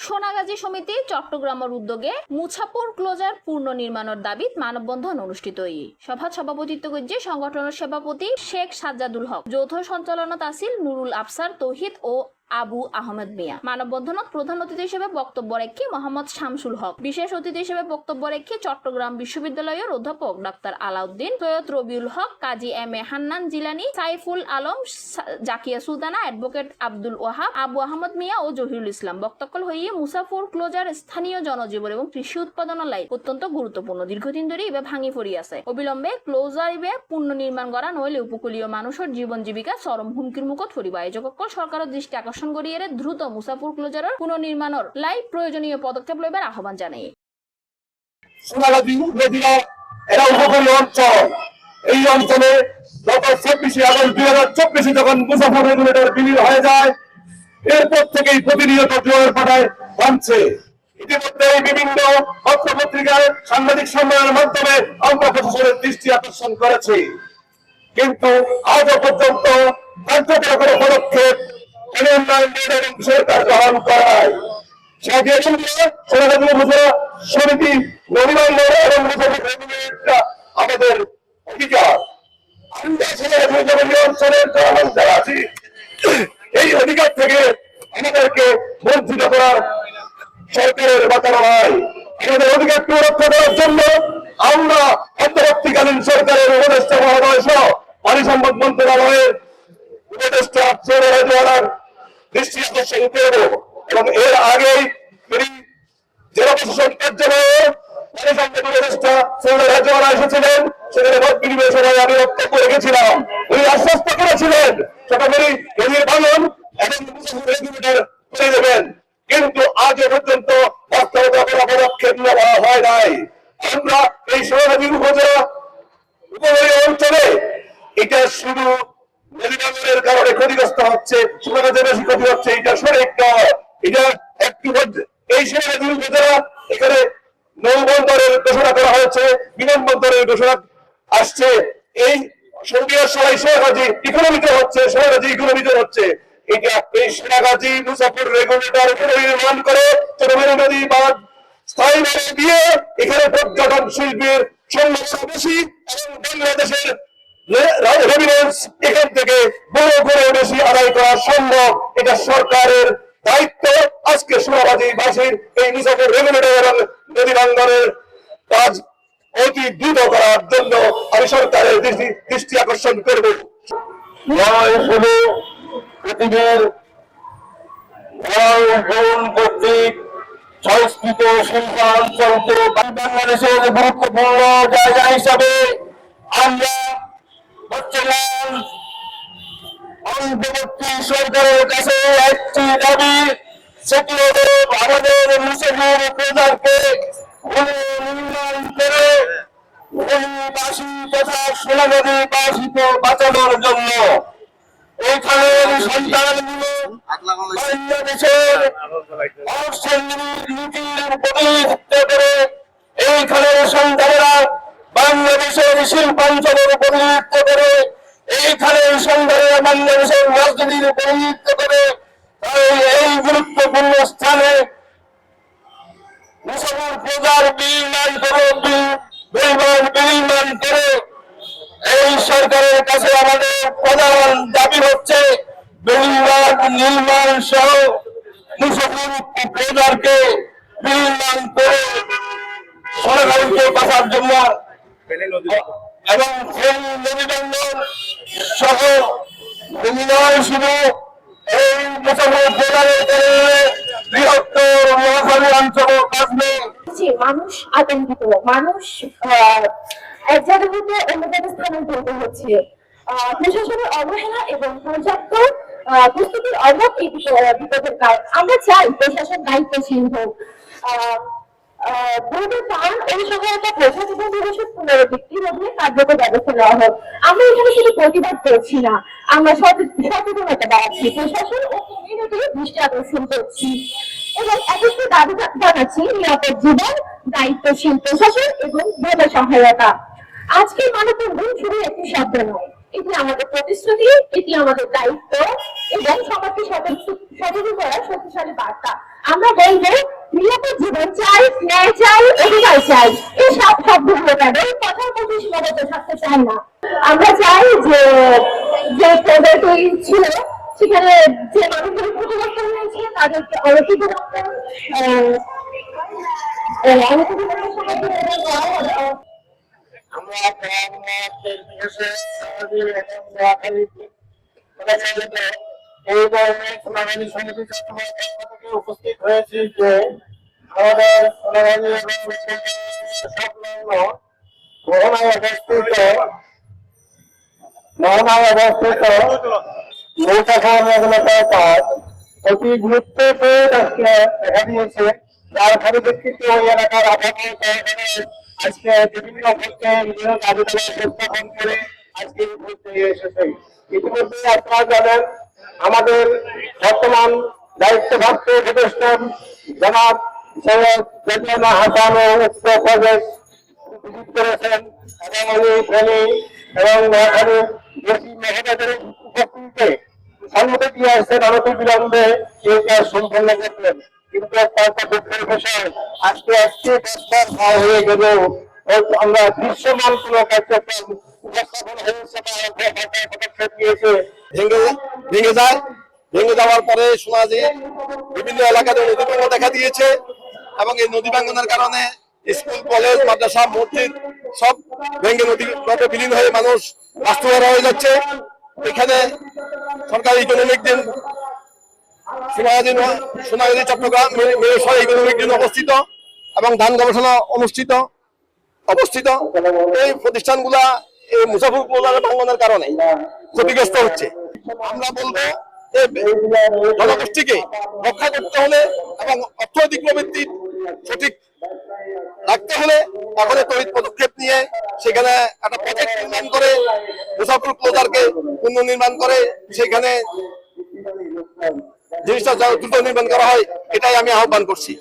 সোনাগাজী সমিতি চট্টগ্রামের উদ্যোগে মুছাপুর ক্লোজার পুনর্নির্মাণের দাবিত মানববন্ধন অনুষ্ঠিত সভাত সভাপতিত্ব করছে সংগঠনের সভাপতি শেখ সাজ্জাদুল হক, যৌথ সঞ্চালনত আছিল নুরুল আফসার তৌহিদ ও আবু আহমেদ মিয়া। মানববন্ধনত প্রধান অতিথি হিসেবে বক্তব্য রেখে মোহাম্মদ শামসুল হক, বিশেষ অতিথি হিসেবে বক্তব্য রেখে চট্টগ্রাম বিশ্ববিদ্যালয়ের অধ্যাপক doctor Alauddin, Syed Rabiul Haque, Kazi M A Hannan Jilani, Saiful Alam, Zakia Sultana, advocate Abdul Wahab, Abu Ahmad মিয়া ও জহিরুল ইসলাম বক্তব্য হইয়ে মুসাফুর ক্লোজার স্থানীয় জনজীবন এবং কৃষি উৎপাদনের লাই অত্যন্ত গুরুত্বপূর্ণ। দীর্ঘদিন ধরে ইবে ভাঙি পড়ি আছে। অবিলম্বে ক্লোজার ইবে পুনর্নির্মাণ করা নইলে উপকূলীয় মানুষের জীবন জীবিকা চরম হুমকির মুখত পড়িব। আয়োজকসকল সরকারের দৃষ্টি আকর্ষণ করিয়ে দ্রুত মুসাফুর ক্লোজারের পুনর্নির্মাণের লাই প্রয়োজনীয় পদক্ষেপ লইবার আহ্বান জানায়। সোনাগাজী নদীয়া এরা উপকূলীয় অঞ্চল। এই অঞ্চলে গত 26 আগস্ট 2024 যখন মুসাফুর রেগুলেটর বিলীন হয়ে যায়, এরপর থেকেই প্রতিনিয়ত জোয়ার পাঠায় বাড়ছে। ইতিমধ্যে বিভিন্ন পত্রপত্রিকায় সাংবাদিক সম্মেলনের মাধ্যমে আমরা প্রশাসনের দৃষ্টি আকর্ষণ করেছি, কিন্তু আজও পর্যন্ত কার্যকর কোনো পদক্ষেপ সরকার গ্রহণ করায় সমিতি আমাদের অধিকার। অঞ্চলের জনগণ যারা আছি, এই অধিকার থেকে আমাদেরকে বঞ্চিত করার সরকারের বাঁচানো হয়। আমাদের অধিকারকে রক্ষা করার জন্য আমরা অন্তর্বর্তীকালীন সরকারের উপদেষ্টা মহোদয় সহ পানি সম্পদ মন্ত্রণালয়ের উপদেষ্টা দৃষ্টি আকর্ষণ করব। এবং এর আগেই জেলা প্রশাসন কার্যালয়ে পানি সম্পদ উপদেষ্টা এসেছিলেন, সেখানে মত বিনিময় সভায় আমি বক্তব্য রেখেছিলাম। উনি আশ্বস্ত করেছিলেন সেটা করি নদীর ভাঙন এবং করে দেবেন, কিন্তু আজ পর্যন্ত বাস্তবতা কোনো পদক্ষেপ নেওয়া হয় নাই। আমরা এই সোনাগাজী উপজেলা উপকূলীয় অঞ্চলে এটা শুধু নদীভাঙনের কারণে ক্ষতিগ্রস্ত হচ্ছে, সোনাগাজী বেশি ক্ষতি হচ্ছে, এটা সঠিক নয়। এটা একটু এই সোনাগাজী উপজেলা এখানে নৌবন্দরের ঘোষণা করা হয়েছে, বিমানবন্দরের ঘোষণা আসছে। এই সরকারের সবাই সোনাগাজী ইকোনমিতে হচ্ছে, সোনাগাজী ইকোনমিতে হচ্ছে। এটা এই সোনাগাজী মুসাফুর রেগুলেটর নির্মাণ করে চরমেরু নদী বাঁধ স্থায়ীভাবে দিয়ে এখানে পর্যটন শিল্পের সম্ভাবনা বেশি এবং বাংলাদেশের রেভিনিউস এখান থেকে বড় করে বেশি আদায় করা সম্ভব। এটা সরকারের দায়িত্ব। আজকে সোনাগাজীবাসীর এই মুসাফুর রেগুলেটর এবং নদী বান্ধবের কাজ অতি দ্রুত করার জন্য আমি সরকারের দৃষ্টি আকর্ষণ করব। শুধু পৃথিবীর কর্তৃক সংস্কৃত শিল্পাঞ্চলকে বাংলাদেশের গুরুত্বপূর্ণ জায়গা হিসাবে আমরা বর্তমান অন্তর্বর্তী সরকারের কাছে একটি দাবি, সেটি হল আমাদের মুসাফির ক্লোজারকে পুনর্নির্মাণ করে বাসী তথা সোনাগাজীবাসীকে বাঁচানোর জন্য। এইখানের সন্তানগুলো বাংলাদেশের অর্থনীতির প্রতিনিধিত্ব করে, এইখানের সন্তানেরা বাংলাদেশের শিল্পাঞ্চলের প্রতিনিধিত্ব করে, এইখানের সন্তানেরা বাংলাদেশের রাজনীতির প্রতিনিধিত্ব করে। এই গুরুত্বপূর্ণ স্থানে মুসাফির ক্লোজার বিনির্মাণ করে এই সরকারের কাছে আমাদের প্রধান দাবি হচ্ছে নির্মাণ সহ মুসাফির ক্লোজারকে বিনির্মাণ করে সোনাগাজীকে বাঁচার জন্য এবং সেই নদীবন্দর সহ নয় শুধু এই মুসাফির ক্লোজারের বৃহত্তর মহাখালী অঞ্চল কাজবে। মানুষ আতঙ্কিত, মানুষ এক জায়গা হতে অন্য জায়গায় স্থানান্তরিত হচ্ছে। প্রশাসনের অবহেলা এবং পর্যাপ্ত প্রস্তুতির অভাব এই বিপদের কারণ। আমরা চাই প্রশাসন দায়িত্বশীল হোক, ত্রাণ ও সহায়তা প্রশাসন দিবসের পুনরাবৃত্তির অধীনে কার্যকর ব্যবস্থা নেওয়া হোক। আমরা এখানে শুধু প্রতিবাদ করছি না, আমরা সচেতনতা বাড়াচ্ছি, প্রশাসন ও কমিউনিটির দৃষ্টি আকর্ষণ করছি এবং একত্রে দাবি জানাচ্ছি নিরাপদ জীবন, দায়িত্বশীল প্রশাসন এবং সহায়তা। আজকের মানববন্ধন শুধু একটি শব্দ নয়, এটি আমাদের প্রতিশ্রুতি, এটি আমাদের দায়িত্ব এবং সমাজকে সচেতন করার শক্তিশালী বার্তা। আমরা বলবো নিরাপদ জীবন চাই, ন্যায় চাই, অধিকার চাই। এই সব শব্দগুলো কেন কথার মধ্যে সীমাবদ্ধ থাকতে চাই না। আমরা চাই যে যে প্রজেক্ট তৈরি ছিল সেখানে যে মানুষগুলো ক্ষতিগ্রস্ত হয়েছে তাদেরকে অনতিবিলম্ব সাহায্য দেওয়া হবে। আমরা এই ধরনের সোনাগাজী সমিতি উপস্থিত হয়েছি যে আমাদের সোনাগাজী এবং সংলগ্ন মোহনায় অবস্থিত মৌচাখান এলাকার কাজ অতি গুরুত্ব পেয়ে দেখা দিয়েছে, যার পরিপ্রেক্ষিতে ওই এলাকার আবহাওয়া আজকে বিভিন্ন ক্ষেত্রে বিভিন্ন দাবি দাবা উপস্থাপন করে আজকে এই ঘুরতে এসেছে। ইতিমধ্যে আপনারা জানেন আমাদের বর্তমান দায়িত্বপ্রাপ্ত উপদেষ্টা জনাব সৈয়দ জামিয়ানা হাসান ও উক্ত প্রজেক্ট ভিজিট করেছেন এবং উনি ফেনী এবং নোয়াখালী বেশি মেহনতের উপস্থিতিতে সম্মতি দিয়ে আসছেন অনতিবিলম্বে এই কাজ সম্পন্ন করবেন। কিন্তু একটা দুঃখের বিষয়, আজকে একটি প্রস্তাব হয়ে গেলেও আমরা দৃশ্যমান কোন কার্যক্রম উপস্থাপন হয়েছে পদক্ষেপ নিয়েছে ভেঙে যায়। ভেঙে যাওয়ার পরে শোনা যে বিভিন্ন এলাকাতে নদী ভাঙন দেখা দিয়েছে এবং এই নদী ভাঙনের কারণে স্কুল, কলেজ, মাদ্রাসা, মসজিদ সব ভেঙে নদীতে বিলীন হয়ে মানুষ বাস্তুহারা হয়ে যাচ্ছে। এখানে সরকারি ইকোনমিক দিন সোনাগাজী চট্টগ্রাম ইকোনমিক দিন অবস্থিত এবং ধান গবেষণা অবস্থিত এই প্রতিষ্ঠানগুলা এই মুসাফির ক্লোজার ভাঙনের কারণে ক্ষতিগ্রস্ত হচ্ছে। আমরা বলবো জনগোষ্ঠীকে রক্ষা করতে হলে এবং অর্থনৈতিক প্রবৃত্তি সঠিক রাখতে হলে এখন তড়িৎ পদক্ষেপ নিয়ে সেখানে একটা প্রজেক্ট নির্মাণ করে মুসাফির ক্লোজারকে পুনর্নির্মাণ করে সেখানে জিনিসটা দ্রুত নির্মাণ করা হয়, এটাই আমি আহ্বান করছি।